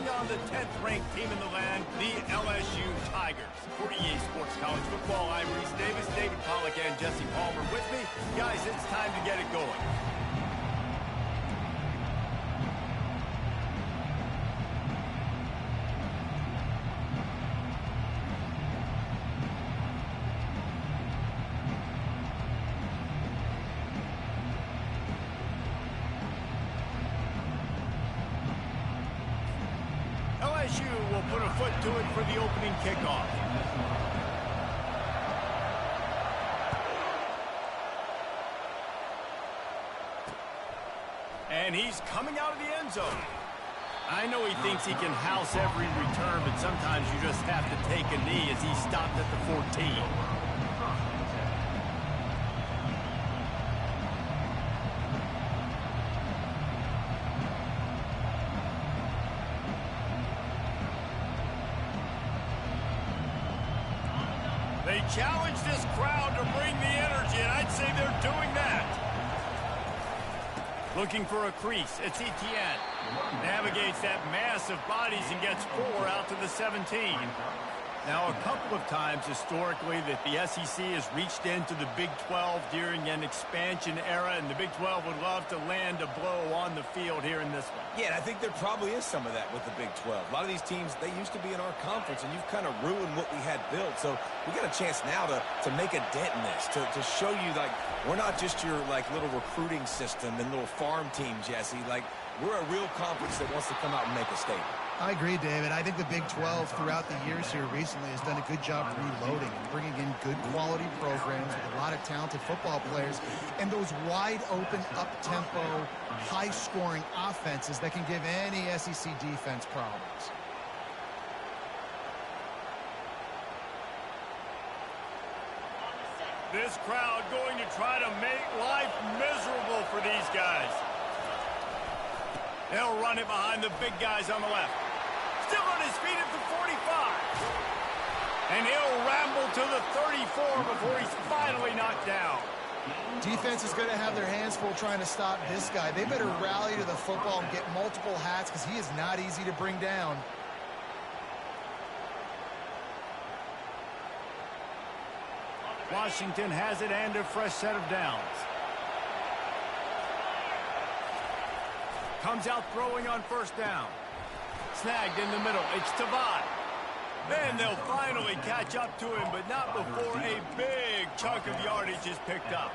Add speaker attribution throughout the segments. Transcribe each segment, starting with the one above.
Speaker 1: taking on the 10th-ranked team in the land, the LSU Tigers. For EA Sports College Football, I'm Reese Davis, David Pollack, and Jesse Palmer with me. Guys, it's time to get it going. LSU will put a foot to it for the opening kickoff. And he's coming out of the end zone. I know he thinks he can house every return, but sometimes you just have to take a knee as he stopped at the 14. They challenge this crowd to bring the energy, and I'd say they're doing that. Looking for a crease. It's Etienne. Navigates that mass of bodies and gets 4 out to the 17. Now, a couple of times historically that the SEC has reached into the Big 12 during an expansion era, and the Big 12 would love to land a blow on the field here in this one.
Speaker 2: Yeah, and I think there probably is some of that with the Big 12. A lot of these teams, they used to be in our conference, and you've kind of ruined what we had built. So we got a chance now to make a dent in this, to show you, like, we're not just your, like, little recruiting system and little farm team, Jesse. Like, we're a real conference that wants to come out and make a statement.
Speaker 3: I agree, David. I think the Big 12 throughout the years here recently has done a good job reloading and bringing in good quality programs with a lot of talented football players and those wide open, up-tempo, high-scoring offenses that can give any SEC defense problems.
Speaker 1: This crowd going to try to make life miserable for these guys. They'll run it behind the big guys on the left. Still on his feet at the 45. And he'll ramble to the 34 before he's finally knocked down.
Speaker 3: Defense is going to have their hands full trying to stop this guy. They better rally to the football and get multiple hats because he is not easy to bring down.
Speaker 1: Washington has it and a fresh set of downs. Comes out throwing on first down. Snagged in the middle. It's Tavad. Then they'll finally catch up to him, but not before a big chunk of yardage is picked up.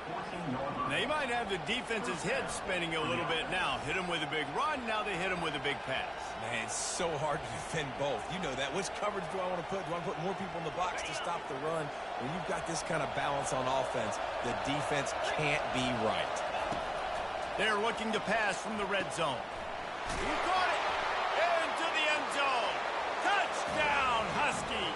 Speaker 1: They might have the defense's head spinning a little bit now. Hit him with a big run, now they hit him with a big pass.
Speaker 2: Man, it's so hard to defend both. You know that. Which coverage do I want to put? Do I want to put more people in the box to stop the run? When you've got this kind of balance on offense, the defense can't be right.
Speaker 1: They're looking to pass from the red zone. He caught it! Into the end zone! Touchdown, Huskies!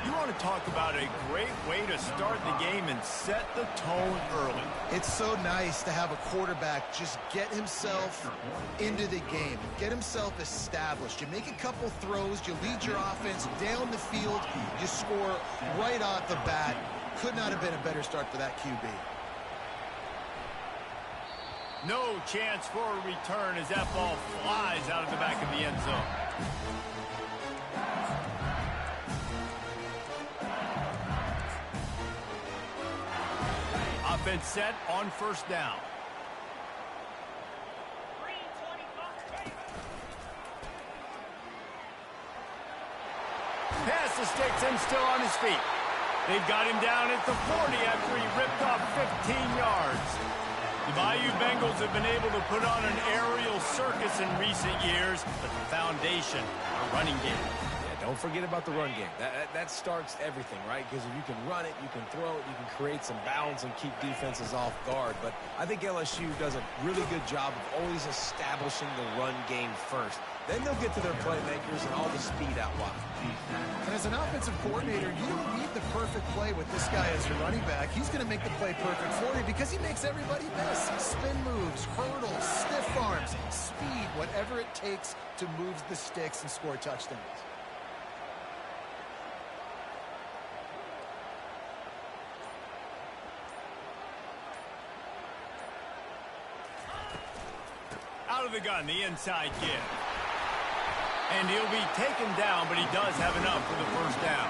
Speaker 1: You want to talk about a great way to start the game and set the tone early.
Speaker 3: It's so nice to have a quarterback just get himself into the game, get himself established. You make a couple throws, you lead your offense down the field, you score right off the bat. Could not have been a better start for that QB.
Speaker 1: No chance for a return as that ball flies out of the back of the end zone. Offense set on first down. Pass the sticks and still on his feet. They've got him down at the 40 after he ripped off 15 yards. The Bayou Bengals have been able to put on an aerial circus in recent years, but the foundation, a running game.
Speaker 2: Yeah, don't forget about the run game. That starts everything, right? Because if you can run it, you can throw it, you can create some balance and keep defenses off guard. But I think LSU does a really good job of always establishing the run game first. Then they'll get to their playmakers and all the speed out wide.
Speaker 3: And as an offensive coordinator, you don't need the perfect play with this guy as your running back. He's going to make the play perfect for you because he makes everybody miss. Spin moves, hurdles, stiff arms, speed, whatever it takes to move the sticks and score touchdowns.
Speaker 1: Out of the gun, the inside give. And he'll be taken down, but he does have enough for the first down.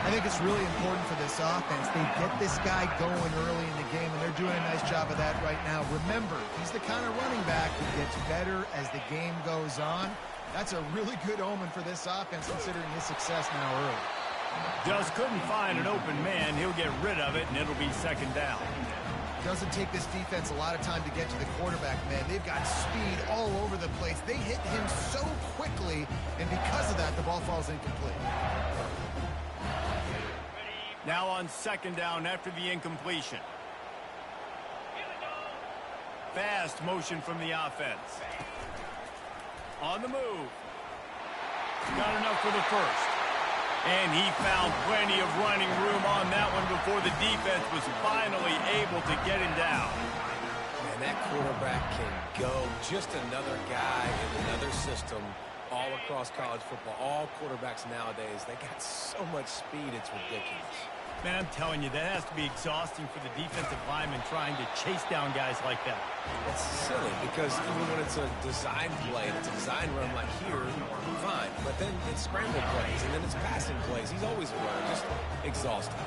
Speaker 3: I think it's really important for this offense. They get this guy going early in the game, and they're doing a nice job of that right now. Remember, he's the kind of running back who gets better as the game goes on. That's a really good omen for this offense, considering his success now early.
Speaker 1: Just couldn't find an open man. He'll get rid of it, and it'll be second down.
Speaker 3: Doesn't take this defense a lot of time to get to the quarterback, man. They've got speed all over the place. They hit him so quickly, and because of that, the ball falls incomplete.
Speaker 1: Now on second down after the incompletion. Fast motion from the offense. On the move. Got enough for the first. And he found plenty of running room on that one before the defense was finally able to get him down.
Speaker 2: Man, that quarterback can go. Just another guy in another system all across college football. All quarterbacks nowadays, they got so much speed, it's ridiculous.
Speaker 1: Man, I'm telling you, that has to be exhausting for the defensive lineman trying to chase down guys like that.
Speaker 2: It's silly because even when it's a design play, and it's a design run like here, fine. But then it's scramble plays, and then it's passing plays. He's always a runner, just exhausting.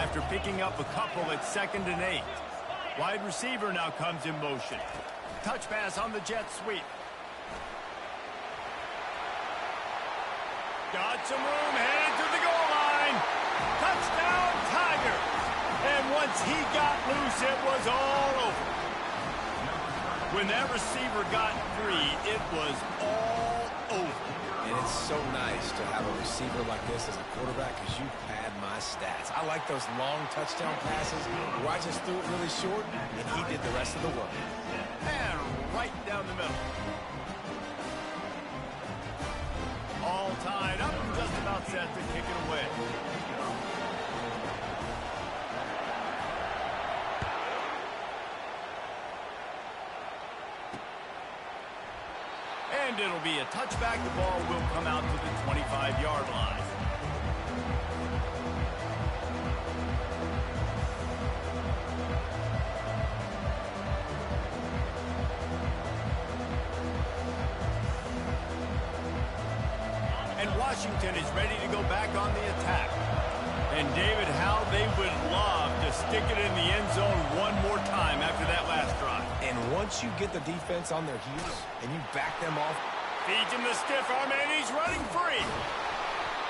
Speaker 1: After picking up a couple at 2nd and 8. Wide receiver now comes in motion. Touch pass on the jet sweep. Got some room, headed to the goal line. Touchdown, Tiger. And once he got loose, it was all over. When that receiver got free, it was all over.
Speaker 2: And it's so nice to have a receiver like this as a quarterback because you pad my stats. I like those long touchdown passes where I just threw it really short, and he did the rest of the work.
Speaker 1: And right down the middle. All tied up and just about set to kick it away. And it'll be a touchback. The ball will come out to the 25-yard line. And Washington is ready to go back on the attack. And David, how they would love to stick it in the end zone one more time after that last drive.
Speaker 2: And once you get the defense on their heels and you back them off.
Speaker 1: Feeds him the stiff arm, and he's running free.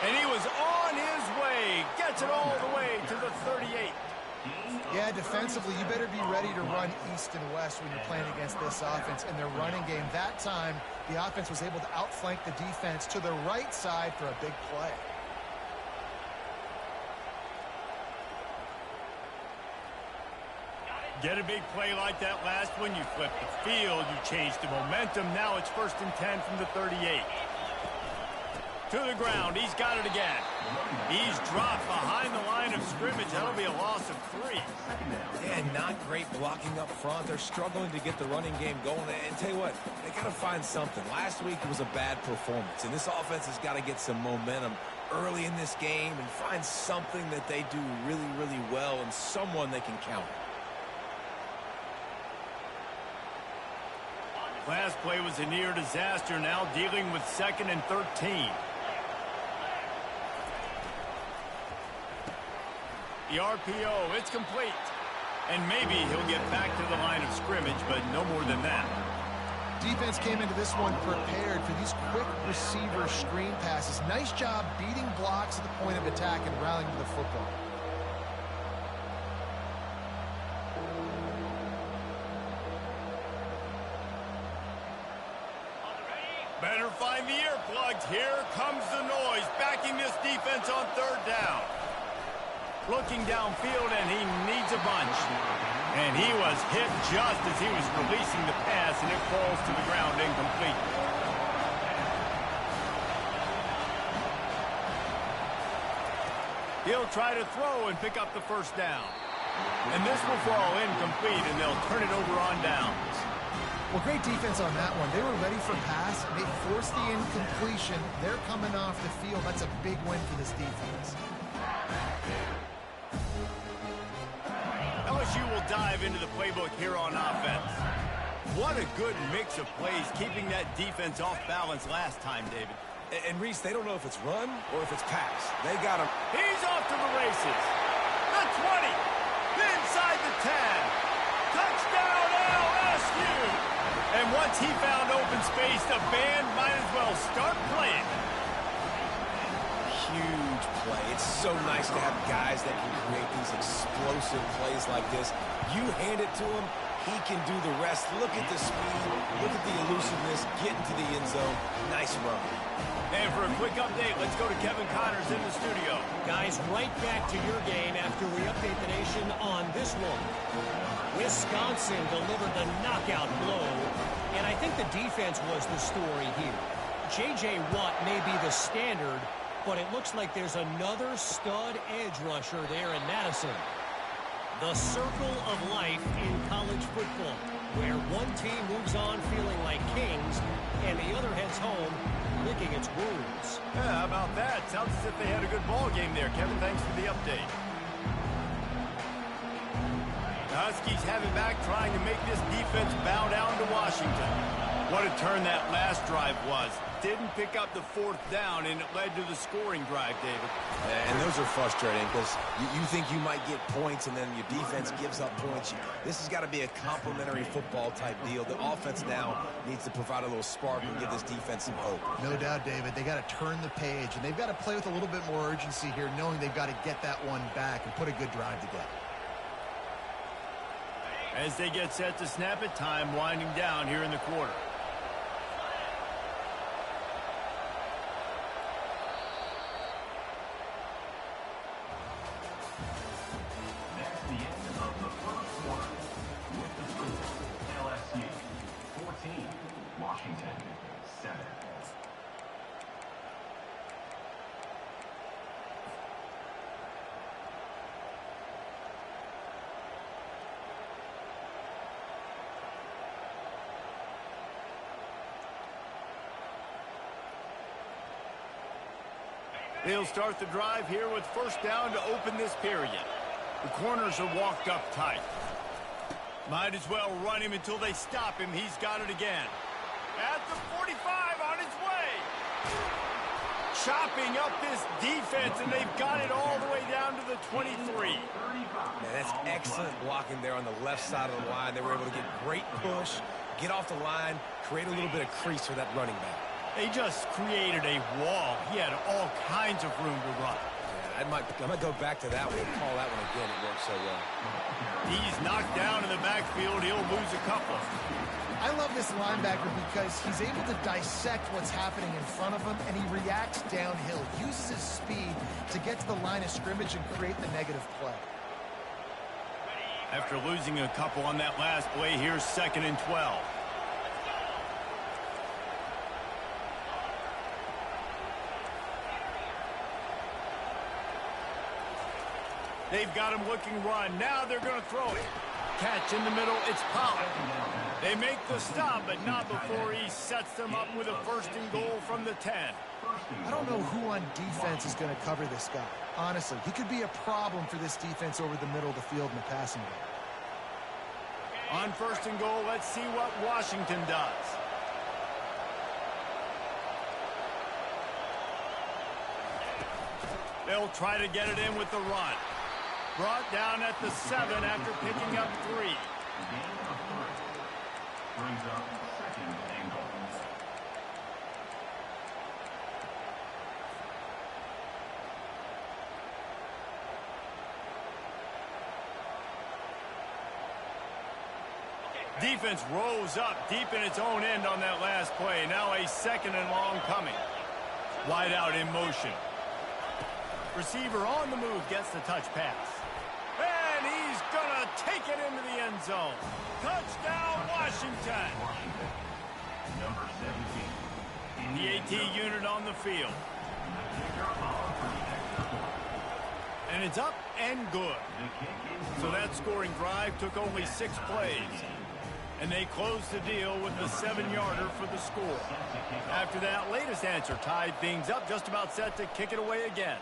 Speaker 1: And he was on his way. Gets it all the way to the 38.
Speaker 3: Yeah, defensively, you better be ready to run east and west when you're playing against this offense in their running game. That time, the offense was able to outflank the defense to the right side for a big play.
Speaker 1: Get a big play like that last one, you flip the field, you change the momentum. Now it's 1st and 10 from the 38. To the ground, he's got it again. He's dropped behind the line of scrimmage. That'll be a loss of 3.
Speaker 2: Yeah, not great blocking up front. They're struggling to get the running game going. And tell you what, they got to find something. Last week it was a bad performance, and this offense has got to get some momentum early in this game and find something that they do really, really well and someone they can count on.
Speaker 1: Last play was a near disaster, now dealing with 2nd and 13. The RPO, it's complete. And maybe he'll get back to the line of scrimmage, but no more than that.
Speaker 3: Defense came into this one prepared for these quick receiver screen passes. Nice job beating blocks at the point of attack and rallying to the football.
Speaker 1: Better find the earplugs. Here comes the noise, backing this defense on 3rd down. Looking downfield, and he needs a bunch. And he was hit just as he was releasing the pass, and it falls to the ground incomplete. He'll try to throw and pick up the 1st down. And this will fall incomplete, and they'll turn it over on downs.
Speaker 3: Well, great defense on that one. They were ready for pass. They forced the incompletion. They're coming off the field. That's a big win for this defense.
Speaker 1: LSU will dive into the playbook here on offense. What a good mix of plays, keeping that defense off balance last time, David.
Speaker 2: And Reese, they don't know if it's run or if it's pass. They got him.
Speaker 1: He's off to the races. The 20. Inside the 10. Touchdown, LSU. And once he found open space, the band might as well start playing.
Speaker 2: Huge play. It's so nice to have guys that can create these explosive plays like this. You hand it to him, he can do the rest. Look at the speed. Look at the elusiveness. Get into the end zone. Nice run.
Speaker 1: And for a quick update, let's go to Kevin Connors in the studio.
Speaker 4: Guys, right back to your game after we update the nation on this one. Wisconsin delivered the knockout blow, and I think the defense was the story here. J.J. Watt may be the standard, but it looks like there's another stud edge rusher there in Madison. The circle of life in college football, where one team moves on feeling like kings, and the other heads home licking its wounds.
Speaker 1: Yeah, how about that? Sounds as if they had a good ball game there. Kevin, thanks for the update. The Huskies have it back, trying to make this defense bow down to Washington. What a turn that last drive was. Didn't pick up the fourth down, and it led to the scoring drive, David.
Speaker 2: And those are frustrating because you think you might get points, and then your defense gives up points. This has got to be a complementary football type deal. The offense now needs to provide a little spark and give this defense some hope.
Speaker 3: No doubt, David. They got to turn the page, and they've got to play with a little bit more urgency here, knowing they've got to get that one back and put a good drive together.
Speaker 1: As they get set to snap it, time winding down here in the quarter.
Speaker 5: That's the end of the first quarter. With the score, LSU 14, Washington 7.
Speaker 1: They'll start the drive here with first down to open this period. The corners are walked up tight. Might as well run him until they stop him. He's got it again. At the 45 on his way. Chopping up this defense, and they've got it all the way down to the 23.
Speaker 2: Man, that's excellent blocking there on the left side of the line. They were able to get great push, get off the line, create a little bit of crease for that running back.
Speaker 1: They just created a wall. He had all kinds of room to run.
Speaker 2: Yeah, I might go back to that one and call that one again. It worked so well.
Speaker 1: He's knocked down in the backfield. He'll lose a couple.
Speaker 3: I love this linebacker because he's able to dissect what's happening in front of him, and he reacts downhill, uses his speed to get to the line of scrimmage and create the negative play.
Speaker 1: After losing a couple on that last play, here's 2nd and 12. They've got him looking run. Now they're going to throw it. Catch in the middle. It's Pollard. They make the stop, but not before he sets them up with a 1st and goal from the 10.
Speaker 3: I don't know who on defense is going to cover this guy. Honestly, he could be a problem for this defense over the middle of the field in the passing game.
Speaker 1: On 1st and goal, let's see what Washington does. They'll try to get it in with the run. Brought down at the 7 after picking up 3.
Speaker 5: Gain of 3. Brings up 2nd and goal.
Speaker 1: Defense rose up deep in its own end on that last play. Now a 2nd and long coming. Wide out in motion. Receiver on the move gets the touch pass. And he's going to take it into the end zone. Touchdown, Washington.
Speaker 5: Number 17.
Speaker 1: The AT unit on the field. And it's up and good. So that scoring drive took only 6 plays. And they closed the deal with the 7-yarder for the score. After that latest answer tied things up, just about set to kick it away again.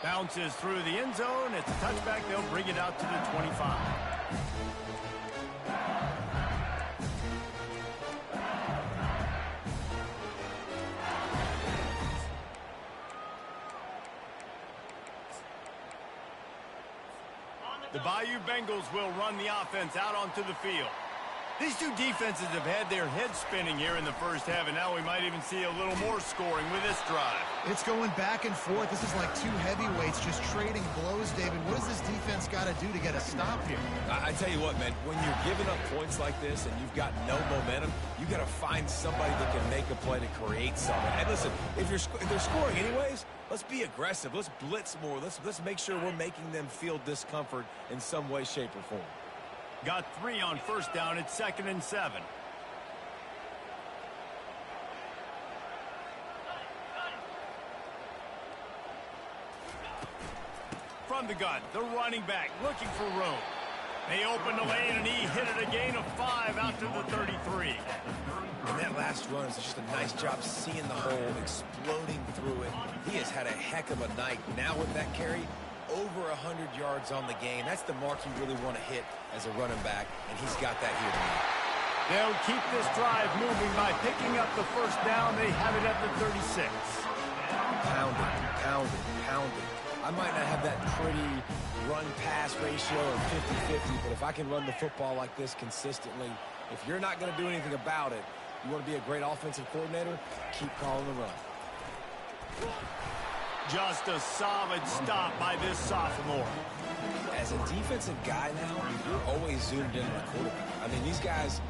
Speaker 1: Bounces through the end zone. It's a touchback. They'll bring it out to the 25. The Bayou Bengals will run the offense out onto the field. These two defenses have had their heads spinning here in the first half, and now we might even see a little more scoring with this drive.
Speaker 3: It's going back and forth. This is like two heavyweights just trading blows, David. What does this defense got to do to get a stop here?
Speaker 2: I tell you what, man, when you're giving up points like this and you've got no momentum, you got to find somebody that can make a play to create something. And listen, if they're scoring anyways, let's be aggressive. Let's blitz more. Let's make sure we're making them feel discomfort in some way, shape, or form.
Speaker 1: Got 3 on first down. It's 2nd and 7. From the gun, the running back looking for room. They open the lane, and he hit it a gain of 5 out to the 33.
Speaker 2: And that last run is just a nice job seeing the hole, exploding through it. He has had a heck of a night. Now with that carry, over 100 yards on the game. That's the mark you really want to hit as a running back, and he's got that here tonight.
Speaker 1: They'll keep this drive moving by picking up the first down. They have it at the 36.
Speaker 2: Pounding, pounding, pounding. I might not have that pretty run-pass ratio of 50-50, but if I can run the football like this consistently, if you're not going to do anything about it, you want to be a great offensive coordinator, keep calling the run.
Speaker 1: Just a solid stop by this sophomore.
Speaker 2: As a defensive guy now, you're always zoomed in on the quarterback. I mean, these guys,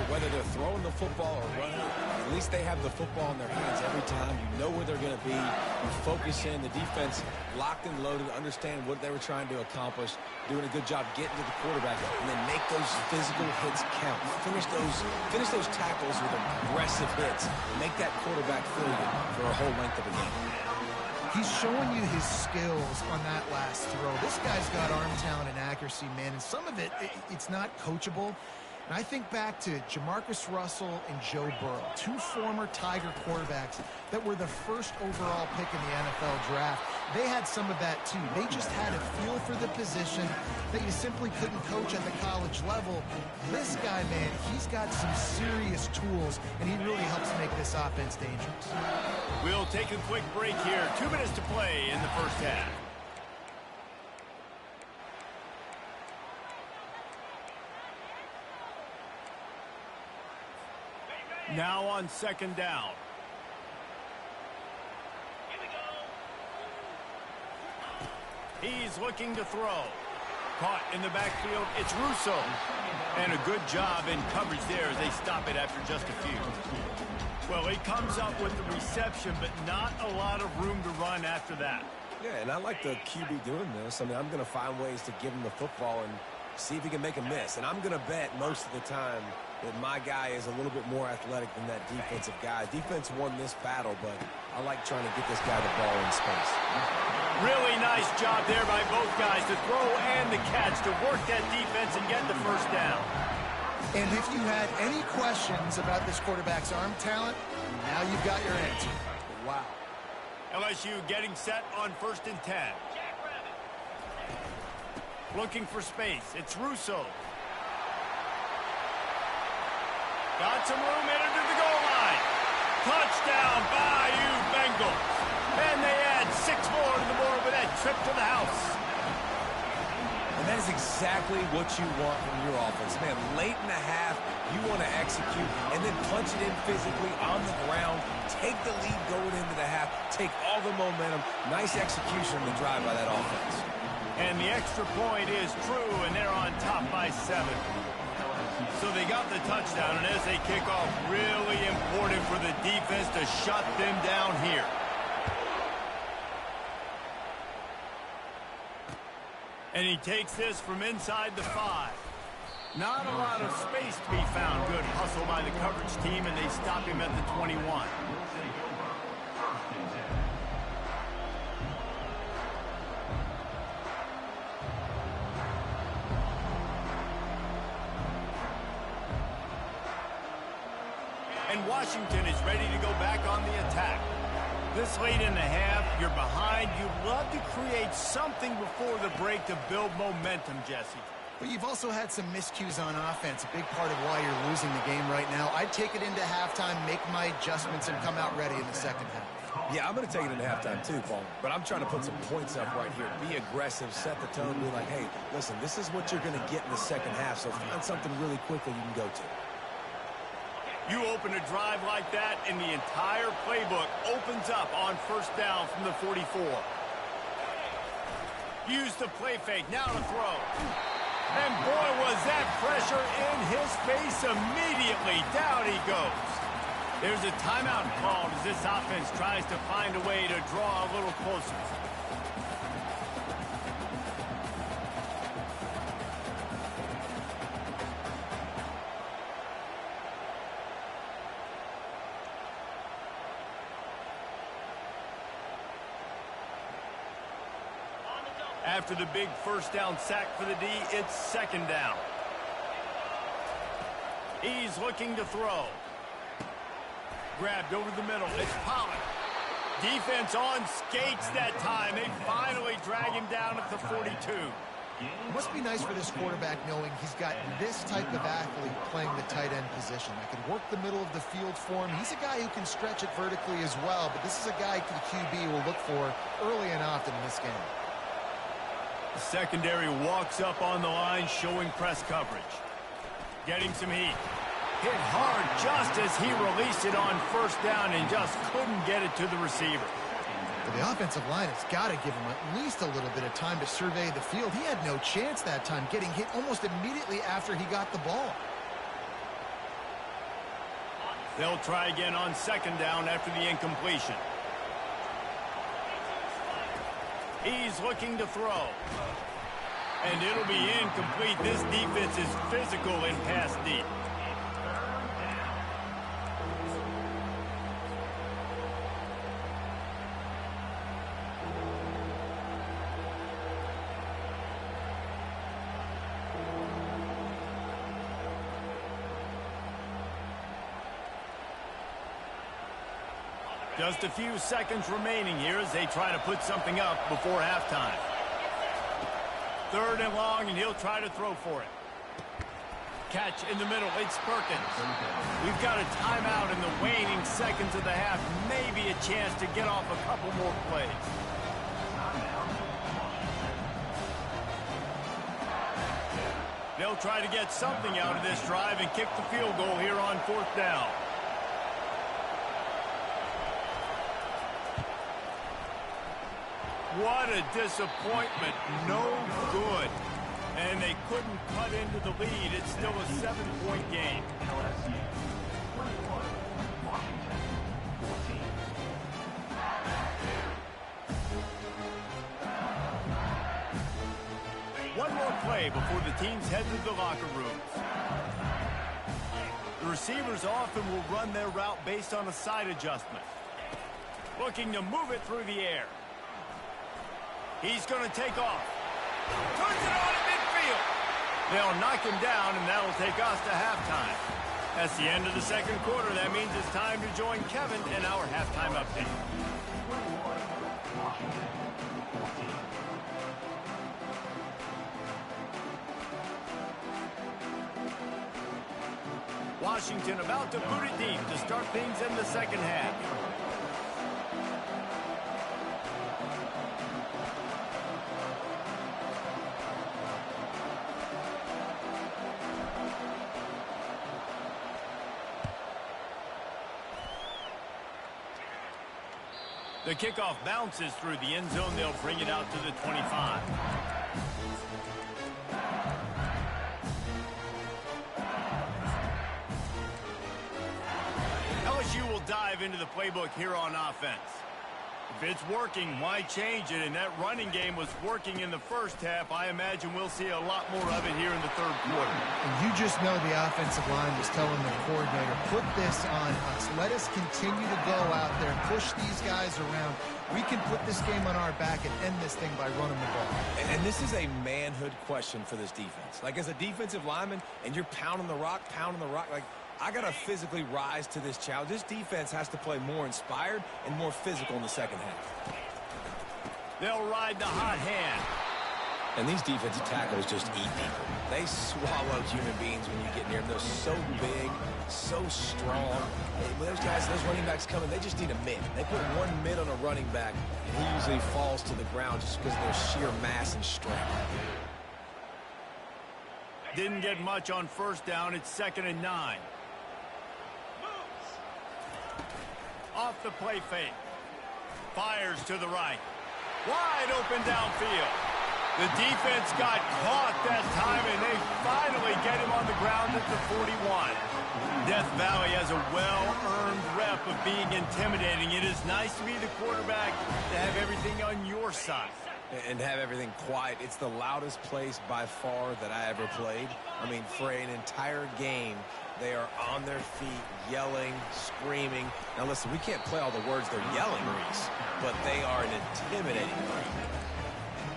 Speaker 2: whether they're throwing the football or running it, at least they have the football in their hands every time. You know where they're going to be. You focus in. The defense locked and loaded, understand what they were trying to accomplish, doing a good job getting to the quarterback, and then make those physical hits count. Finish those tackles with aggressive hits. Make that quarterback feel you for a whole length of a game.
Speaker 3: He's showing you his skills on that last throw. This guy's got arm talent and accuracy, man, and some of it's not coachable. And I think back to Jamarcus Russell and Joe Burrow, two former Tiger quarterbacks that were the first overall pick in the NFL draft. They had some of that, too. They just had a feel for the position that you simply couldn't coach at the college level. This guy, man, he's got some serious tools, and he really helps make this offense dangerous.
Speaker 1: We'll take a quick break here. 2 minutes to play in the first half. Now on 2nd down. He's looking to throw. Caught in the backfield, it's Russo. And a good job in coverage there as they stop it after just a few. Well, he comes up with the reception, but not a lot of room to run after that.
Speaker 2: Yeah, and I like the QB doing this. I mean, I'm going to find ways to give him the football and see if he can make a miss. And I'm going to bet most of the time that my guy is a little bit more athletic than that defensive guy. Defense won this battle, but I like trying to get this guy the ball in space.
Speaker 1: Really nice job there by both guys to throw and the catch to work that defense and get the first down.
Speaker 3: And if you had any questions about this quarterback's arm talent, now you've got your answer. Wow.
Speaker 1: LSU getting set on 1st and 10. Looking for space. It's Russo. Got some room headed to the goal line. Touchdown, Bayou Bengals. And they add 6 more to the board with that trip to the house.
Speaker 2: And that is exactly what you want from your offense. Man, late in the half, you want to execute and then punch it in physically on the ground. Take the lead going into the half. Take all the momentum. Nice execution on the drive by that offense.
Speaker 1: And the extra point is true, and they're on top by 7. So they got the touchdown, and as they kick off, really important for the defense to shut them down here. And he takes this from inside the 5. Not a lot of space to be found. Good hustle by the coverage team, and they stop him at the 21. And Washington is ready to go back on the attack. This late in the half, you're behind. You'd love to create something before the break to build momentum, Jesse.
Speaker 3: But you've also had some miscues on offense, a big part of why you're losing the game right now. I'd take it into halftime, make my adjustments, and come out ready in the second half.
Speaker 2: Yeah, I'm going to take it into halftime too, Paul. But I'm trying to put some points up right here. Be aggressive, set the tone, be like, hey, listen, this is what you're going to get in the second half, so find something really quickly you can go to.
Speaker 1: You open a drive like that, and the entire playbook opens up on first down from the 44. Use the play fake, now to throw. And boy, was that pressure in his face immediately. Down he goes. There's a timeout called as this offense tries to find a way to draw a little closer. After the big first down sack for the D, it's second down. He's looking to throw. Grabbed over the middle. It's Pollard. Defense on skates that time. They finally drag him down at the 42.
Speaker 3: It must be nice for this quarterback knowing he's got this type of athlete playing the tight end position that can work the middle of the field for him. He's a guy who can stretch it vertically as well, but this is a guy the QB will look for early and often in this game.
Speaker 1: The secondary walks up on the line, showing press coverage. Getting some heat. Hit hard just as he released it on first down and just couldn't get it to the receiver.
Speaker 3: But the offensive line has got to give him at least a little bit of time to survey the field. He had no chance that time, getting hit almost immediately after he got the ball.
Speaker 1: They'll try again on second down after the incompletion. He's looking to throw. And it'll be incomplete. This defense is physical in pass deep. Just a few seconds remaining here as they try to put something up before halftime. Third and long, and he'll try to throw for it. Catch in the middle. It's Perkins. We've got a timeout in the waning seconds of the half. Maybe a chance to get off a couple more plays. They'll try to get something out of this drive and kick the field goal here on fourth down. What a disappointment. No good. And they couldn't cut into the lead. It's still a 7-point game.
Speaker 5: LSU 21, Washington 14.
Speaker 1: One more play before the teams head to the locker rooms. The receivers often will run their route based on a side adjustment. Looking to move it through the air. He's going to take off. Turns it on in midfield. They'll knock him down, and that'll take us to halftime. That's the end of the second quarter. That means it's time to join Kevin in our halftime update.
Speaker 5: 21, Washington 14.
Speaker 1: Washington about to boot it deep to start things in the second half. The kickoff bounces through the end zone. They'll bring it out to the 25. LSU will dive into the playbook here on offense. If it's working, why change it? And that running game was working in the first half. I imagine we'll see a lot more of it here in the third quarter.
Speaker 3: And you just know the offensive line was telling the coordinator, put this on us. Let us continue to go out there, push these guys around. We can put this game on our back and end this thing by running the ball.
Speaker 2: And this is a manhood question for this defense. Like, as a defensive lineman, and you're pounding the rock, like, I got to physically rise to this challenge. This defense has to play more inspired and more physical in the second half.
Speaker 1: They'll ride the hot hand.
Speaker 2: And these defensive tackles just eat people. They swallow human beings when you get near them. They're so big, so strong. When those guys, those running backs coming, they just need a mid. They put one mid on a running back, and he usually falls to the ground just because of their sheer mass and strength.
Speaker 1: Didn't get much on first down. It's 2nd and 9. Off the play fake. Fires to the right. Wide open downfield. The defense got caught that time, and they finally get him on the ground at the 41. Death Valley has a well-earned rep of being intimidating. It is nice to be the quarterback, to have everything on your side.
Speaker 2: And have everything quiet. It's the loudest place by far that I ever played. I mean, for an entire game, they are on their feet, yelling, screaming. Now, listen, we can't play all the words they're yelling, Reese, but they are an intimidating group.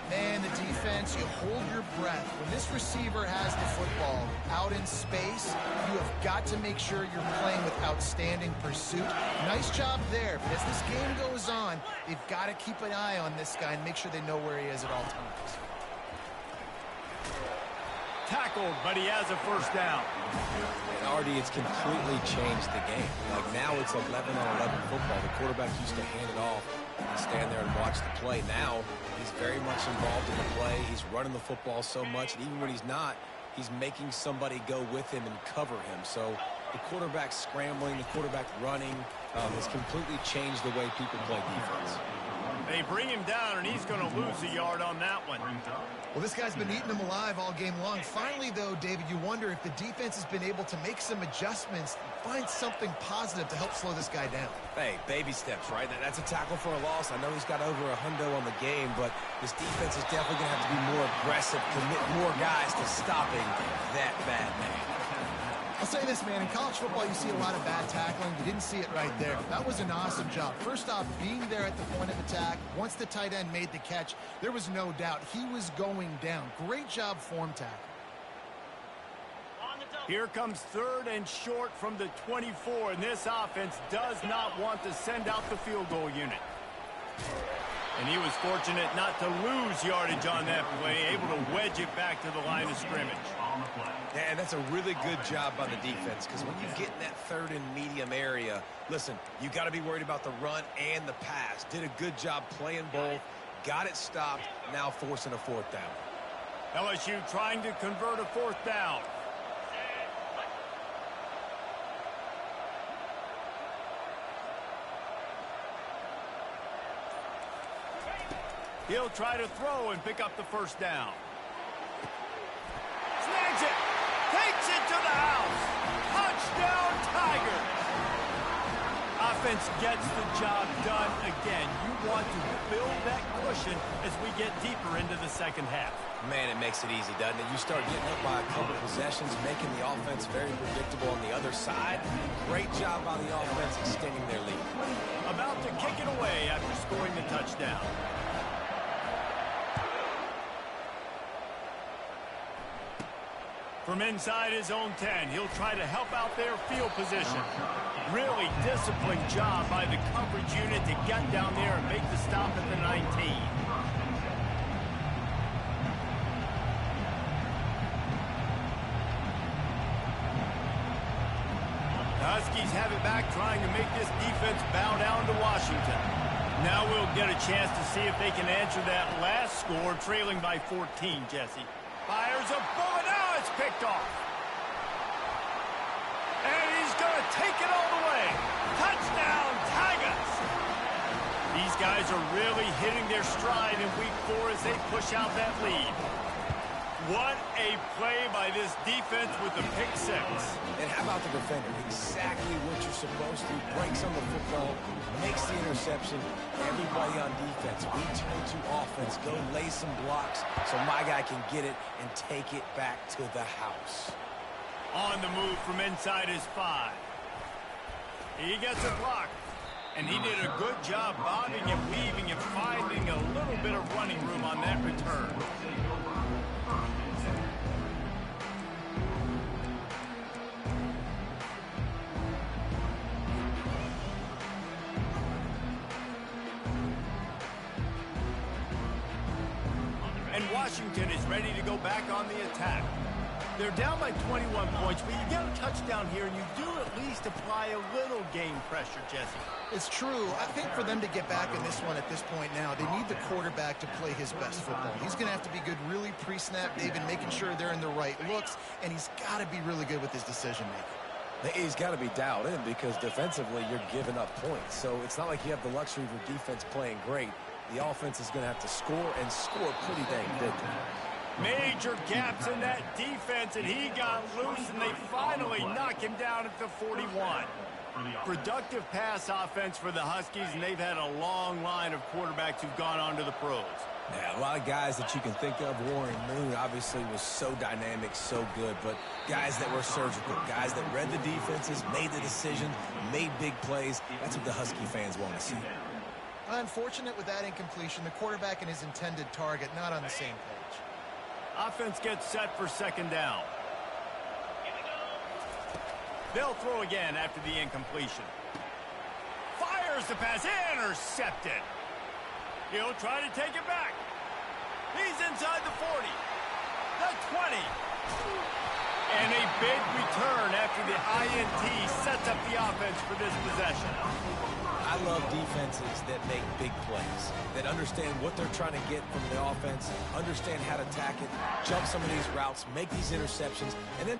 Speaker 3: Man, the defense, you hold your breath. When this receiver has the football out in space, you have got to make sure you're playing with outstanding pursuit. Nice job there. But as this game goes on, they've got to keep an eye on this guy and make sure they know where he is at all times.
Speaker 1: Tackled, but he has a first down.
Speaker 2: And Artie, it's completely changed the game. Like now it's 11-on-11 football. The quarterback used to hand it off and stand there and watch the play. Now he's very much involved in the play. He's running the football so much, and even when he's not, he's making somebody go with him and cover him. So the quarterback scrambling, the quarterback running has completely changed the way people play defense.
Speaker 1: They bring him down, and he's going to lose a yard on that one.
Speaker 3: Well, this guy's been eating them alive all game long. Finally, though, David, you wonder if the defense has been able to make some adjustments, find something positive to help slow this guy down.
Speaker 2: Hey, baby steps, right? That's a tackle for a loss. I know he's got over a hundo on the game, but this defense is definitely going to have to be more aggressive, commit more guys to stopping that bad man.
Speaker 3: I'll say this, man, in college football, you see a lot of bad tackling. You didn't see it right there. That was an awesome job. First off, being there at the point of attack. Once the tight end made the catch, there was no doubt he was going down. Great job form tackle.
Speaker 1: Here comes 3rd and short from the 24, and this offense does not want to send out the field goal unit. And he was fortunate not to lose yardage on that play, able to wedge it back to the line of scrimmage.
Speaker 2: And that's a really good job by the defense, because when you get in that 3rd and medium area, listen, you got to be worried about the run and the pass. Did a good job playing both, got it stopped, now forcing a 4th down.
Speaker 1: LSU trying to convert a 4th down. He'll try to throw and pick up the first down. Snags it. Takes it to the house. Touchdown, Tigers. Offense gets the job done again. You want to build that cushion as we get deeper into the second half.
Speaker 2: Man, it makes it easy, doesn't it? You start getting up by a couple possessions, making the offense very predictable on the other side. Great job by the offense extending their lead.
Speaker 1: About to kick it away after scoring the touchdown. From inside his own 10, he'll try to help out their field position. Really disciplined job by the coverage unit to get down there and make the stop at the 19. The Huskies have it back, trying to make this defense bow down to Washington. Now we'll get a chance to see if they can answer that last score, trailing by 14, Jesse. Fires a bullet. Now it's picked off. And he's going to take it all the way. Touchdown, Tigers. These guys are really hitting their stride in week 4 as they push out that lead. What a play by this defense with the pick 6.
Speaker 2: And how about the defender? Exactly what you're supposed to. Breaks on the football, makes the interception. Everybody on defense, we turn to offense. Go lay some blocks so my guy can get it and take it back to the house.
Speaker 1: On the move from inside his 5. He gets a block. And he did a good job bobbing and weaving and finding a little bit of running room on that return. Washington is ready to go back on the attack. They're down by 21 points, but you get a touchdown here, and you do at least apply a little game pressure, Jesse.
Speaker 3: It's true. I think for them to get back in this one at this point now, they need the quarterback to play his best football. He's going to have to be good really pre-snap, David, making sure they're in the right looks, and he's got to be really good with his decision-making.
Speaker 2: He's got to be dialed in because defensively you're giving up points. So it's not like you have the luxury of your defense playing great. The offense is going to have to score and score pretty dang big.
Speaker 1: Major gaps in that defense, and he got loose, and they finally knock him down at the 41. Productive pass offense for the Huskies, and they've had a long line of quarterbacks who've gone on to the pros.
Speaker 2: Yeah, a lot of guys that you can think of. Warren Moon obviously was so dynamic, so good, but guys that were surgical, guys that read the defenses, made the decision, made big plays. That's what the Husky fans want to see.
Speaker 3: Unfortunate with that incompletion, the quarterback and his intended target not on the same page.
Speaker 1: Offense gets set for second down. They'll throw again after the incompletion. Fires the pass, intercepted. He'll try to take it back. He's inside the 40, the 20. And a big return after the INT sets up the offense for this possession.
Speaker 2: I love defenses that make big plays, that understand what they're trying to get from the offense, understand how to attack it, jump some of these routes, make these interceptions, and then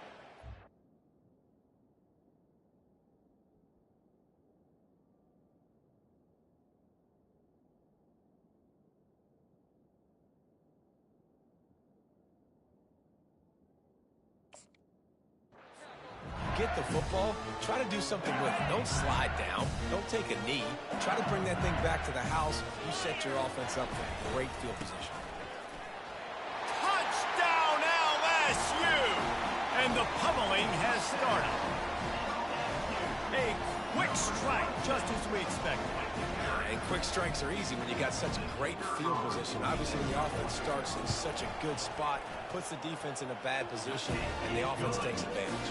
Speaker 2: get the football, try to do something with it. Don't slide down. Don't take a knee. Try to bring that thing back to the house. You set your offense up for great field position.
Speaker 1: Touchdown, LSU! And the pummeling has started. A quick strike, just as we expected.
Speaker 2: And quick strikes are easy when you got such great field position. Obviously, when the offense starts in such a good spot, puts the defense in a bad position, and the offense takes advantage.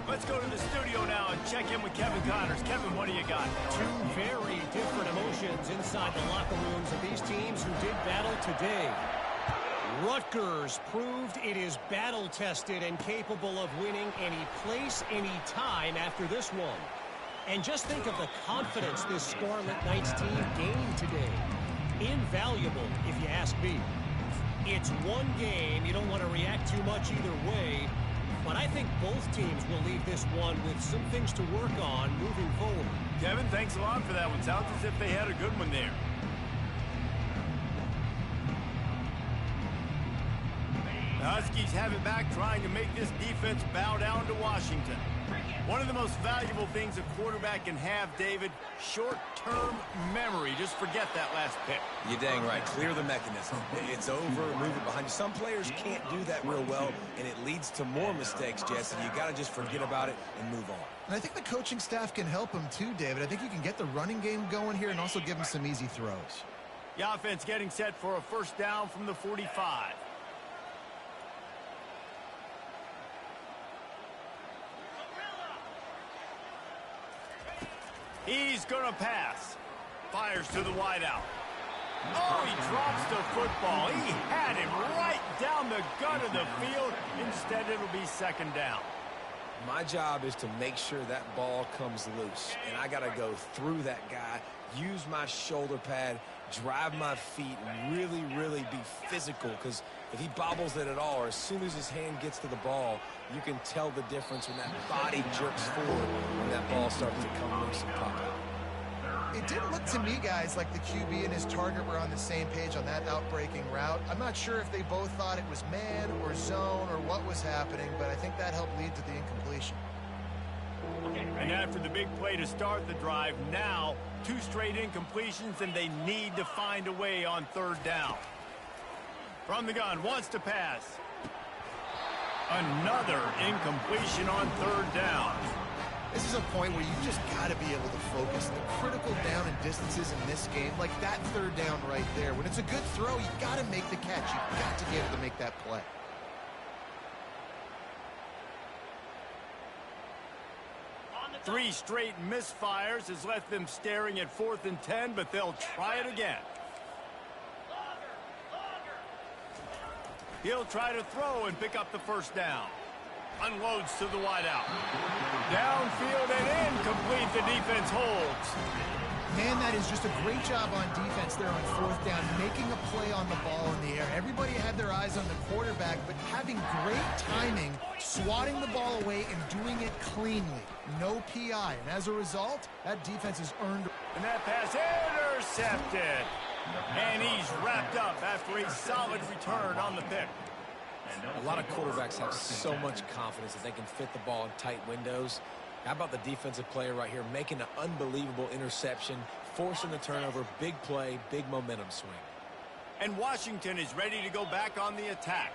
Speaker 1: Let's go to the studio now and check in with Kevin Connors. Kevin, what do you got?
Speaker 4: Two very different emotions inside the locker rooms of these teams who did battle today. Rutgers proved it is battle-tested and capable of winning any place, any time after this one. And just think of the confidence this Scarlet Knights team gained today. Invaluable, if you ask me. It's one game. You don't want to react too much either way. But I think both teams will leave this one with some things to work on moving forward.
Speaker 1: Kevin, thanks a lot for that one. Sounds as if they had a good one there. The Huskies have it back, trying to make this defense bow down to Washington. One of the most valuable things a quarterback can have, David, short-term memory. Just forget that last pick.
Speaker 2: You're dang right. Clear the mechanism. It's over, move it behind you. Some players can't do that real well, and it leads to more mistakes, Jesse. You got to just forget about it and move on.
Speaker 3: And I think the coaching staff can help him too, David. I think you can get the running game going here and also give him some easy throws.
Speaker 1: The offense getting set for a first down from the 45. He's going to pass. Fires to the wideout. Oh, he drops the football. He had him right down the gut of the field. Instead, it'll be second down.
Speaker 2: My job is to make sure that ball comes loose, and I got to go through that guy, use my shoulder pad, drive my feet, and really, really be physical, because if he bobbles it at all, or as soon as his hand gets to the ball, you can tell the difference when that body jerks forward when that ball starts to come loose and pop out.
Speaker 3: It didn't look to me, guys, like the QB and his target were on the same page on that outbreaking route. I'm not sure if they both thought it was man or zone or what was happening, but I think that helped lead to the incompletion.
Speaker 1: And after the big play to start the drive, now 2 straight incompletions, and they need to find a way on third down. From the gun, wants to pass. Another incompletion on third down.
Speaker 3: This is a point where you just got to be able to focus. The critical down and distances in this game, like that third down right there. When it's a good throw, you got to make the catch. You've got to be able to make that play.
Speaker 1: Three straight misfires has left them staring at 4th and 10, but they'll try it again. He'll try to throw and pick up the first down. Unloads to the wideout. Downfield and incomplete. The defense holds.
Speaker 3: Man, that is just a great job on defense there on fourth down, making a play on the ball in the air. Everybody had their eyes on the quarterback, but having great timing, swatting the ball away and doing it cleanly. No PI. And as a result, that defense has earned.
Speaker 1: And that pass intercepted. And he's wrapped up after a solid return on the pick.
Speaker 2: A lot of quarterbacks have so much confidence that they can fit the ball in tight windows. How about the defensive player right here making an unbelievable interception, forcing the turnover, big play, big momentum swing.
Speaker 1: And Washington is ready to go back on the attack.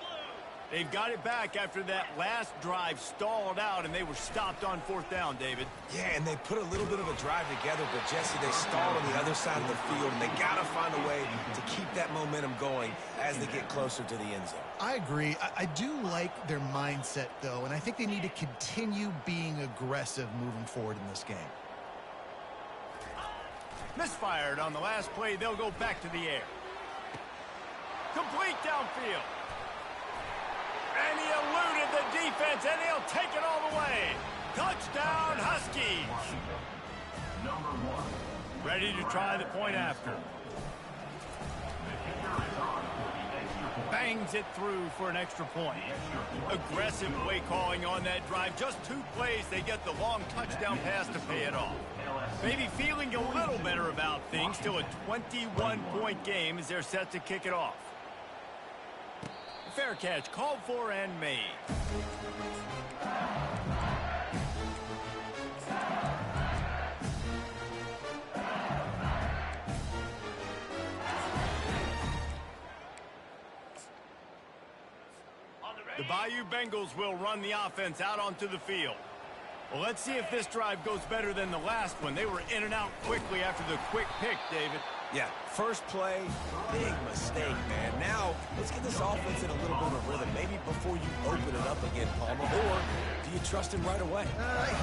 Speaker 1: They've got it back after that last drive stalled out, and they were stopped on fourth down, David.
Speaker 2: Yeah, and they put a little bit of a drive together, but, Jesse, they stalled on the other side of the field, and they got to find a way to keep that momentum going as they get closer to the end zone.
Speaker 3: I agree. I do like their mindset, though, and I think they need to continue being aggressive moving forward in this game.
Speaker 1: Misfired on the last play. They'll go back to the air. Complete downfield. And he eluded the defense, and he'll take it all the way. Touchdown, Huskies.
Speaker 5: Number 1.
Speaker 1: Ready to try the point after. Bangs it through for an extra point. Aggressive play calling on that drive. Just 2 plays, they get the long touchdown pass to pay it off. Maybe feeling a little better about things till a 21-point game as they're set to kick it off. Fair catch called for and made. The Bayou Bengals will run the offense out onto the field. Well, let's see if this drive goes better than the last one. They were in and out quickly after the quick pick, David.
Speaker 2: Yeah, first play, big mistake, man. Now, let's get this offense in a little bit of a rhythm. Maybe before you open it up again, Palmer, or do you trust him right away?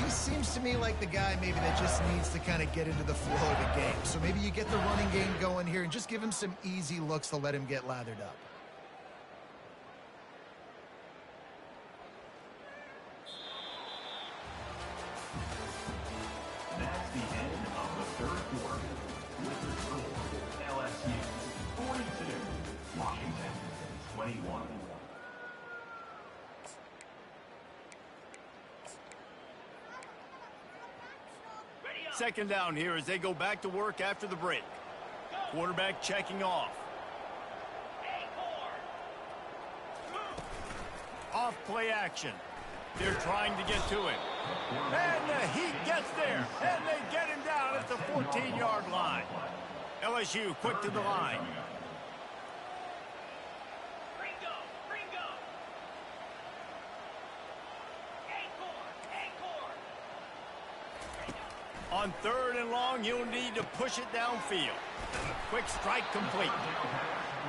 Speaker 3: He seems to me like the guy maybe that just needs to kind of get into the flow of the game. So maybe you get the running game going here and just give him some easy looks to let him get lathered up.
Speaker 5: That's the end of the third quarter. With the score, LSU 42, Washington 21.
Speaker 1: Second down here as they go back to work after the break. Quarterback checking off. Off play action. They're trying to get to it. And the Heat gets there. And they get him down at the 14-yard line. LSU quick to the line. On third and long, you'll need to push it downfield. Quick strike complete.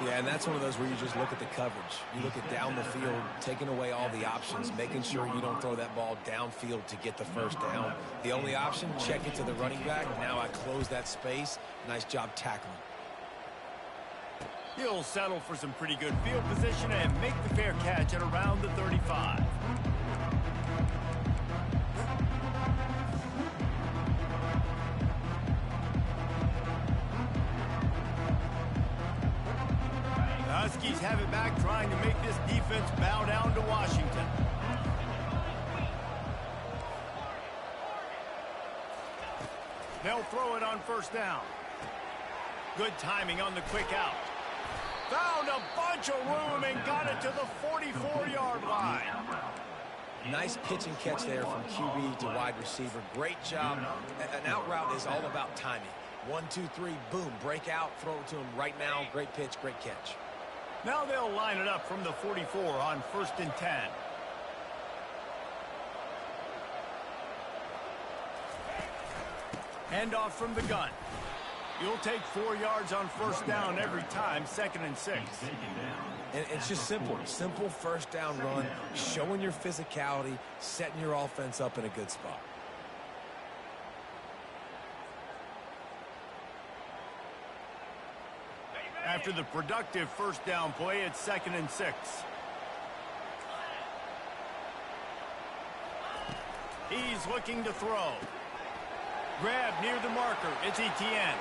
Speaker 2: Yeah, and that's one of those where you just look at the coverage. You look at down the field, taking away all the options, making sure you don't throw that ball downfield to get the first down. The only option, check it to the running back. Now I close that space. Nice job tackling.
Speaker 1: He'll settle for some pretty good field position and make the fair catch at around the 35. Huskies have it back, trying to make this defense bow down to Washington. They'll throw it on first down. Good timing on the quick out. Found a bunch of room and got it to the 44-yard line.
Speaker 2: Nice pitch and catch there from QB to wide receiver. Great job. An out route is all about timing. 1, 2, 3, boom, break out, throw it to him right now. Great pitch, great catch.
Speaker 1: Now they'll line it up from the 44 on 1st and 10. Handoff from the gun. You'll take 4 yards on first down every time, 2nd and 6.
Speaker 2: And it's just simple. Simple first down run, showing your physicality, setting your offense up in a good spot.
Speaker 1: After the productive first down play, it's 2nd and 6. He's looking to throw. Grab near the marker. It's Etienne.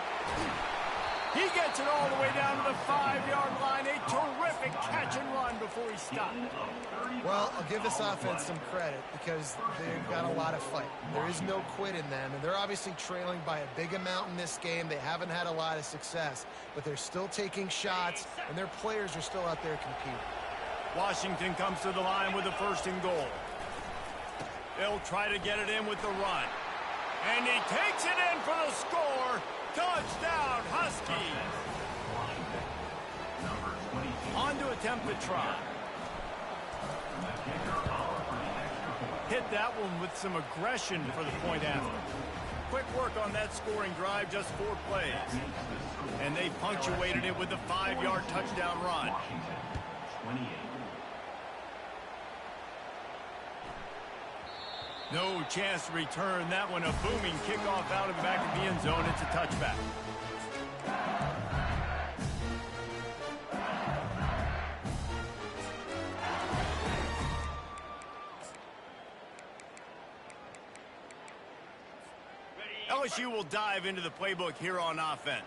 Speaker 1: He gets it all the way down to the 5-yard line. A terrific catch and run before he stopped.
Speaker 6: Well, I'll give this offense some credit because they've got a lot of fight. There is no quit in them, and they're obviously trailing by a big amount in this game. They haven't had a lot of success, but they're still taking shots, and their players are still out there competing.
Speaker 1: Washington comes to the line with a 1st and goal. They'll try to get it in with the run. And he takes it in for the score. Touchdown, Huskies. On to attempt the try. Hit that one with some aggression for the point after. Quick work on that scoring drive, just 4 plays. And they punctuated it with a 5-yard touchdown run. No chance to return that one. A booming kickoff out of the back of the end zone. It's a touchback. LSU will dive into the playbook here on offense.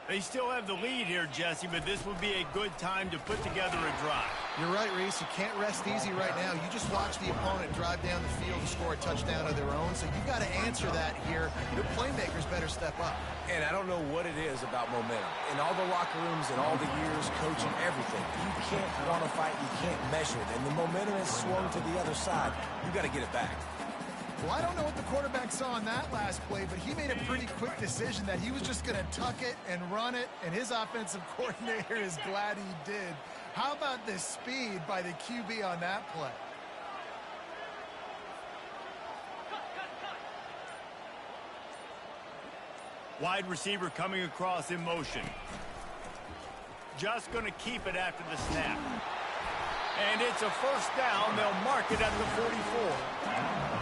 Speaker 1: They still have the lead here, Jesse, but this would be a good time to put together a drive.
Speaker 3: You're right, Reese. You can't rest easy right now. You just watch the opponent drive down the field and score a touchdown of their own, so you've got to answer that here. Your playmakers better step up.
Speaker 2: And I don't know what it is about momentum. In all the locker rooms and all the years, coaching, everything, you can't quantify it, you can't measure it. And the momentum has swung to the other side. You got to get it back.
Speaker 3: Well, I don't know what the quarterback saw on that last play, but he made a pretty quick decision that he was just going to tuck it and run it, and his offensive coordinator is glad he did. How about the speed by the QB on that play?
Speaker 1: Wide receiver coming across in motion. Just going to keep it after the snap. And it's a 1st down. They'll mark it at the 44.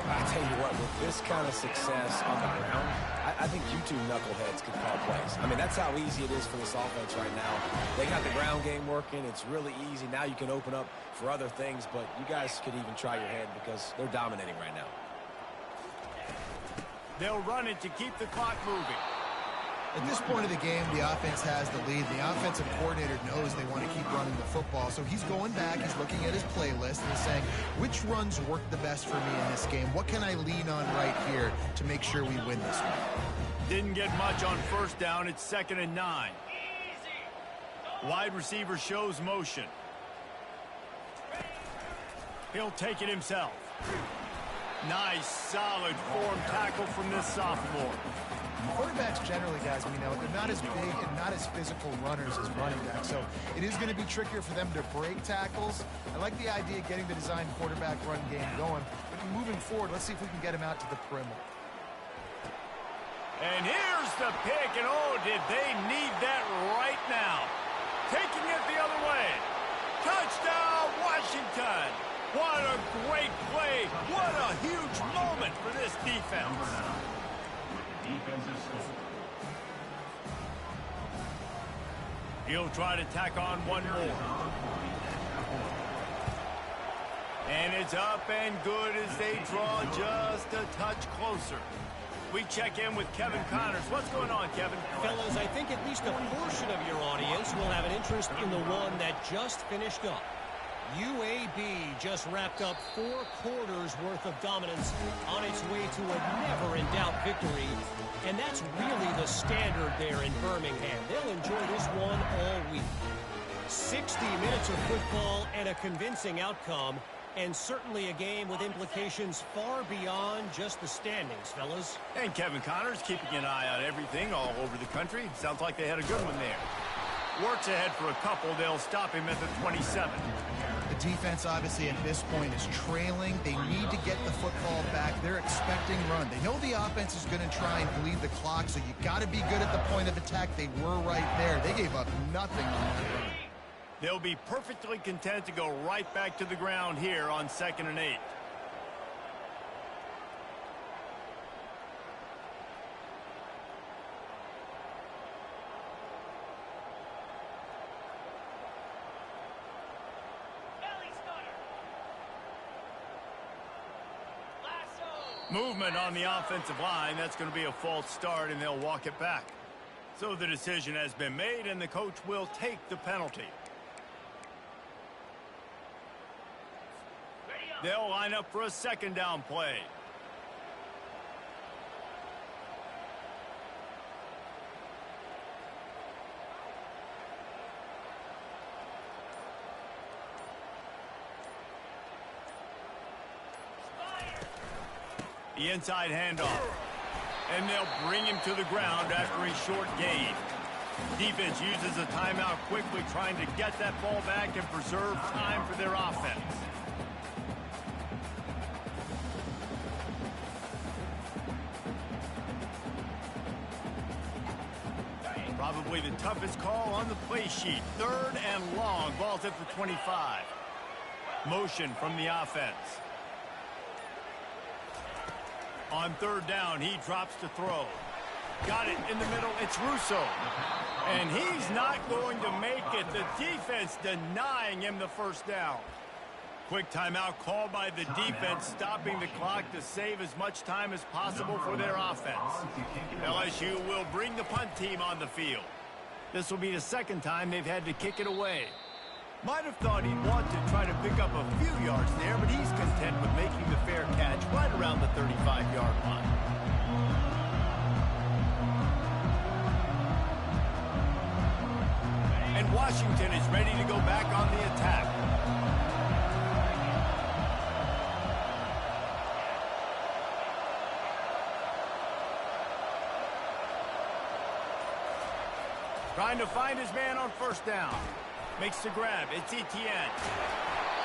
Speaker 2: I tell you what, with this kind of success on the ground, I think you two knuckleheads could call plays. I mean, that's how easy it is for this offense right now. They got the ground game working. It's really easy. Now you can open up for other things, but you guys could even try your head because they're dominating right now.
Speaker 1: They'll run it to keep the clock moving.
Speaker 3: At this point of the game, the offense has the lead. The offensive coordinator knows they want to keep running the football. So he's going back, he's looking at his playlist, and he's saying, which runs work the best for me in this game? What can I lean on right here to make sure we win this one?
Speaker 1: Didn't get much on 1st down. It's 2nd and 9. Wide receiver shows motion. He'll take it himself. Nice, solid form tackle from this sophomore.
Speaker 3: Quarterbacks generally, guys, we know, they're not as big and not as physical runners as running backs, so it is going to be trickier for them to break tackles. I like the idea of getting the design quarterback run game going, but moving forward, let's see if we can get him out to the perimeter.
Speaker 1: And here's the pick, and oh, did they need that right now. Taking it the other way. Touchdown, Washington. What a great play. What a huge moment for this defense.
Speaker 5: Defensive score.
Speaker 1: He'll try to tack on one more. And it's up and good as they draw just a touch closer. We check in with Kevin Connors. What's going on, Kevin?
Speaker 4: Fellas, I think at least a portion of your audience will have an interest in the one that just finished up. UAB just wrapped up 4 quarters worth of dominance on its way to a never-in-doubt victory. And that's really the standard there in Birmingham. They'll enjoy this one all week. 60 minutes of football and a convincing outcome, and certainly a game with implications far beyond just the standings, fellas.
Speaker 1: And Kevin Connors keeping an eye on everything all over the country. Sounds like they had a good one there. Works ahead for a couple. They'll stop him at the 27.
Speaker 3: The defense, obviously, at this point is trailing. They need to get the football back. They're expecting run. They know the offense is going to try and bleed the clock, so you got to be good at the point of attack. They were right there. They gave up nothing on that run.
Speaker 1: They'll be perfectly content to go right back to the ground here on 2nd and 8. Movement on the offensive line. That's going to be a false start, and they'll walk it back. So the decision has been made, and the coach will take the penalty. They'll line up for a second down play. The inside handoff. And they'll bring him to the ground after a short gain. Defense uses a timeout quickly, trying to get that ball back and preserve time for their offense. Probably the toughest call on the play sheet. 3rd and long. Ball's at the 25. Motion from the offense. On 3rd down, he drops to throw. Got it in the middle. It's Russo. And he's not going to make it. The defense denying him the first down. Quick timeout called by the defense, stopping the clock to save as much time as possible for their offense. LSU will bring the punt team on the field. This will be the second time they've had to kick it away. Might have thought he'd want to try to pick up a few yards there, but he's content with making the fair catch right around the 35-yard line. And Washington is ready to go back on the attack. Trying to find his man on 1st down. Makes the grab. It's Etienne.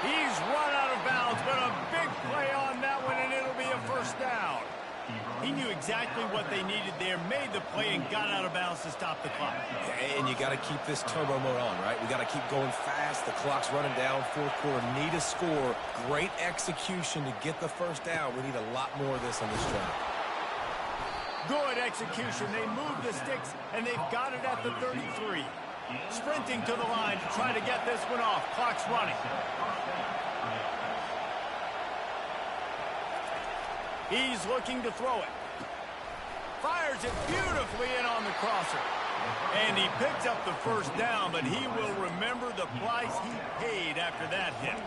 Speaker 1: He's run out of bounds, but a big play on that one, and it'll be a 1st down. He knew exactly what they needed there, made the play, and got out of bounds to stop the clock.
Speaker 2: And you got to keep this turbo mode on, right? We got to keep going fast. The clock's running down. 4th quarter. Need a score. Great execution to get the 1st down. We need a lot more of this on this drive.
Speaker 1: Good execution. They move the sticks, and they've got it at the 33. Sprinting to the line to try to get this one off. Clock's running. He's looking to throw it. Fires it beautifully in on the crosser. And he picks up the 1st down, but he will remember the price he paid after that hit.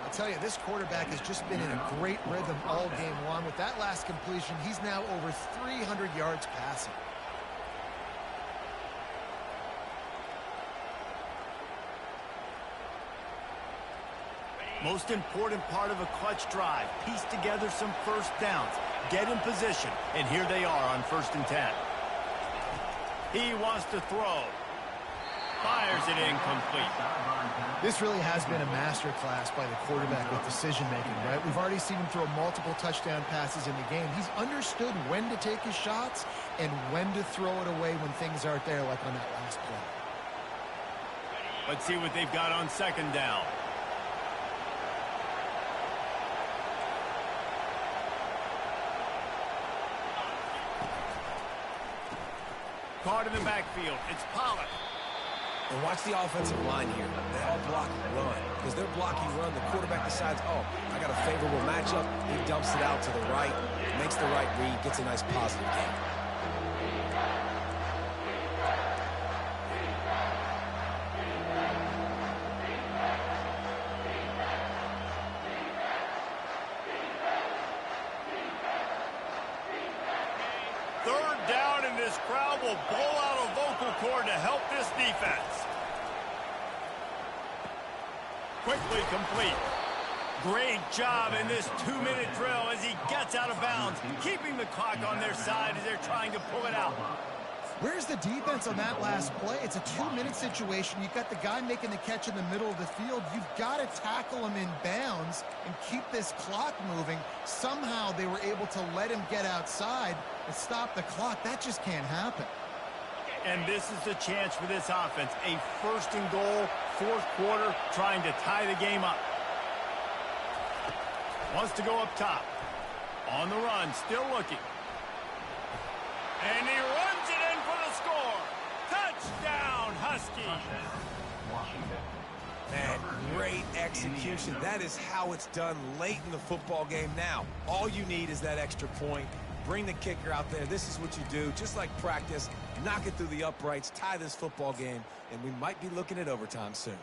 Speaker 6: I tell you, this quarterback has just been in a great rhythm all game long. With that last completion, he's now over 300 yards passing.
Speaker 1: Most important part of a clutch drive. Piece together some 1st downs. Get in position. And here they are on 1st and 10. He wants to throw. Fires it incomplete.
Speaker 6: This really has been a master class by the quarterback with decision-making, right? We've already seen him throw multiple touchdown passes in the game. He's understood when to take his shots and when to throw it away when things aren't there, like on that last play.
Speaker 1: Let's see what they've got on 2nd down. Caught in the backfield. It's Pollard.
Speaker 2: And watch the offensive line here. They all block run. Because they're blocking run, the quarterback decides, oh, I got a favorable matchup. He dumps it out to the right, makes the right read, gets a nice positive gain.
Speaker 1: Crowd will blow out a vocal cord to help this defense. Quickly complete. Great job in this 2-minute drill as he gets out of bounds, keeping the clock on their side as they're trying to pull it out.
Speaker 3: Where's the defense on that last play? It's a 2-minute situation. You've got the guy making the catch in the middle of the field. You've got to tackle him in bounds and keep this clock moving. Somehow they were able to let him get outside and stop the clock. That just can't happen.
Speaker 1: And this is the chance for this offense. A 1st and goal, 4th quarter, trying to tie the game up. Wants to go up top. On the run, still looking. And he runs it in for the score. Touchdown, Huskies.
Speaker 2: Man, great execution. That is how it's done late in the football game now. All you need is that extra point. Bring the kicker out there. This is what you do. Just like practice, knock it through the uprights, tie this football game, and we might be looking at overtime soon.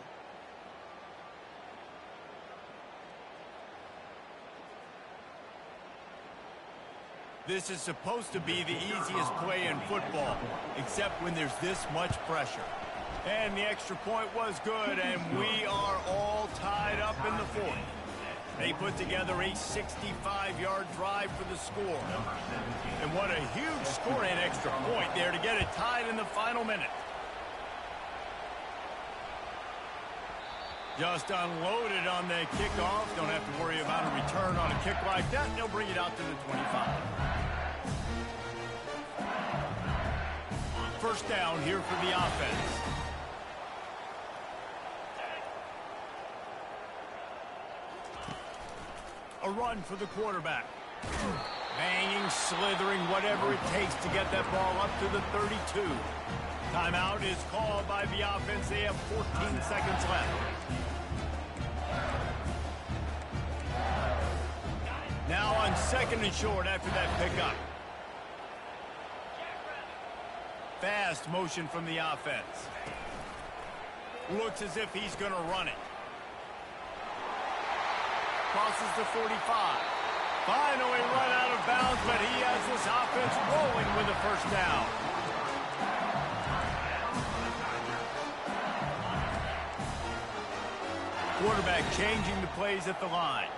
Speaker 1: This is supposed to be the easiest play in football, except when there's this much pressure. And the extra point was good, and we are all tied up in the fourth. They put together a 65-yard drive for the score. And what a huge scoring extra point there to get it tied in the final minute. Just unloaded on the kickoff. Don't have to worry about a return on a kick like that. They'll bring it out to the 25. First down here for the offense. A run for the quarterback. Banging, slithering, whatever it takes to get that ball up to the 32. Timeout is called by the offense. They have 14 seconds left. Now on second and short after that pickup. Fast motion from the offense. Looks as if he's going to run it. Crosses the 45. Finally run out of bounds, but he has this offense rolling with a first down. Quarterback changing the plays at the line.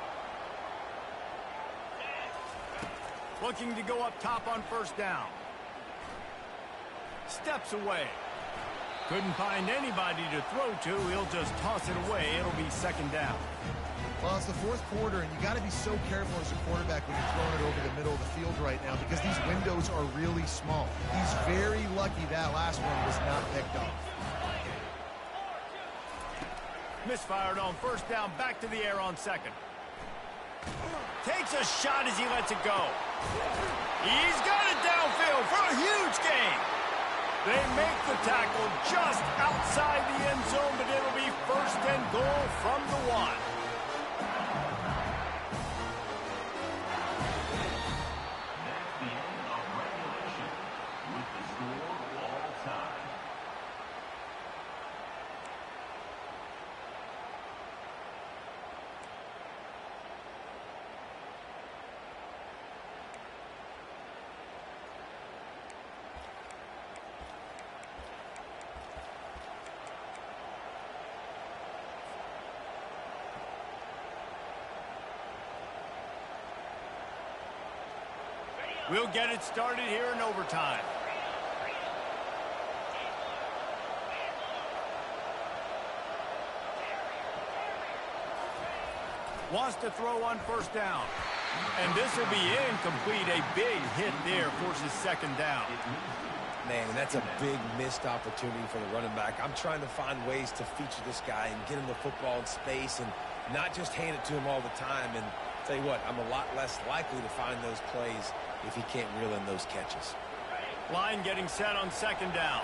Speaker 1: Looking to go up top on first down. Steps away. Couldn't find anybody to throw to. He'll just toss it away. It'll be second down.
Speaker 3: Well, it's the fourth quarter, and you got to be so careful as a quarterback when you're throwing it over the middle of the field right now because these windows are really small. He's very lucky that last one was not picked off.
Speaker 1: Misfired on first down, back to the air on second. Takes a shot as he lets it go. He's got it downfield for a huge gain. They make the tackle just outside the end zone, but it'll be first and goal from the 1. We'll get it started here in overtime. Wants to throw on first down. And this will be incomplete. A big hit there forces second down.
Speaker 2: Man, that's a big missed opportunity for the running back. I'm trying to find ways to feature this guy and get him the football in space and not just hand it to him all the time. And tell you what, I'm a lot less likely to find those plays if he can't reel in those catches.
Speaker 1: Line getting set on second down.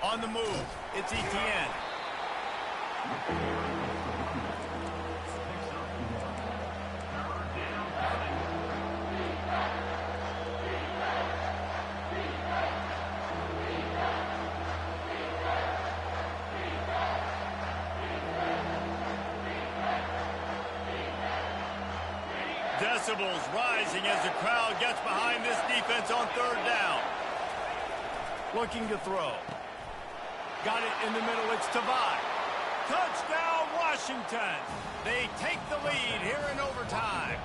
Speaker 1: On the move, it's Etienne. Decibels rising as the crowd gets behind this defense on third down. Looking to throw. Got it in the middle. It's Tavai. Touchdown, Washington. They take the lead here in overtime.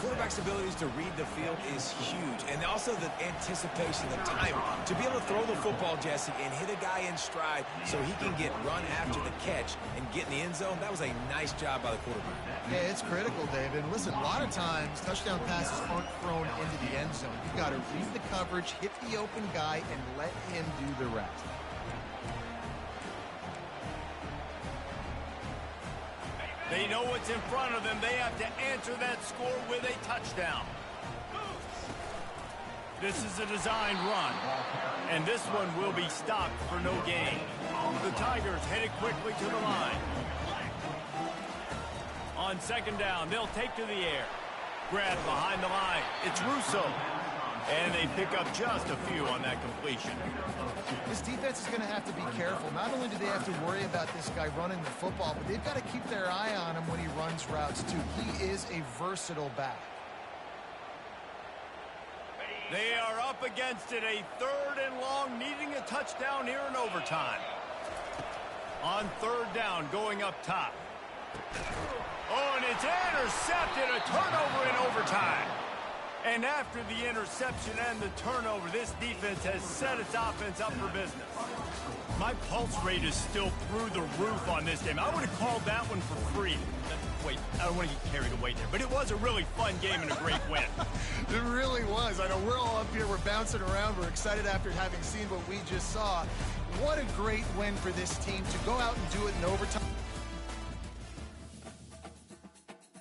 Speaker 2: Quarterback's abilities to read the field is huge, and also the anticipation, the timing. To be able to throw the football, Jesse, and hit a guy in stride so he can get run after the catch and get in the end zone, that was a nice job by the quarterback.
Speaker 3: Yeah, it's critical, David. Listen, a lot of times touchdown passes aren't thrown into the end zone. You've got to read the coverage, hit the open guy, and let him do the rest.
Speaker 1: They know what's in front of them. They have to answer that score with a touchdown. This is a design run, and this one will be stopped for no gain. The Tigers headed quickly to the line. On second down, they'll take to the air. Grab behind the line. It's Russo. And they pick up just a few on that completion.
Speaker 6: This defense is going to have to be careful. Not only do they have to worry about this guy running the football, but they've got to keep their eye on him when he runs routes, too. He is a versatile back.
Speaker 1: They are up against it, a third and long, needing a touchdown here in overtime. On third down, going up top. Oh, and it's intercepted, a turnover in overtime. And after the interception and the turnover, this defense has set its offense up for business. My pulse rate is still through the roof on this game. I would have called that one for free. Wait, I don't want to get carried away there, but it was a really fun game and a great win.
Speaker 6: It really was. I know we're all up here, we're bouncing around, we're excited after having seen what we just saw. What a great win for this team to go out and do it in overtime.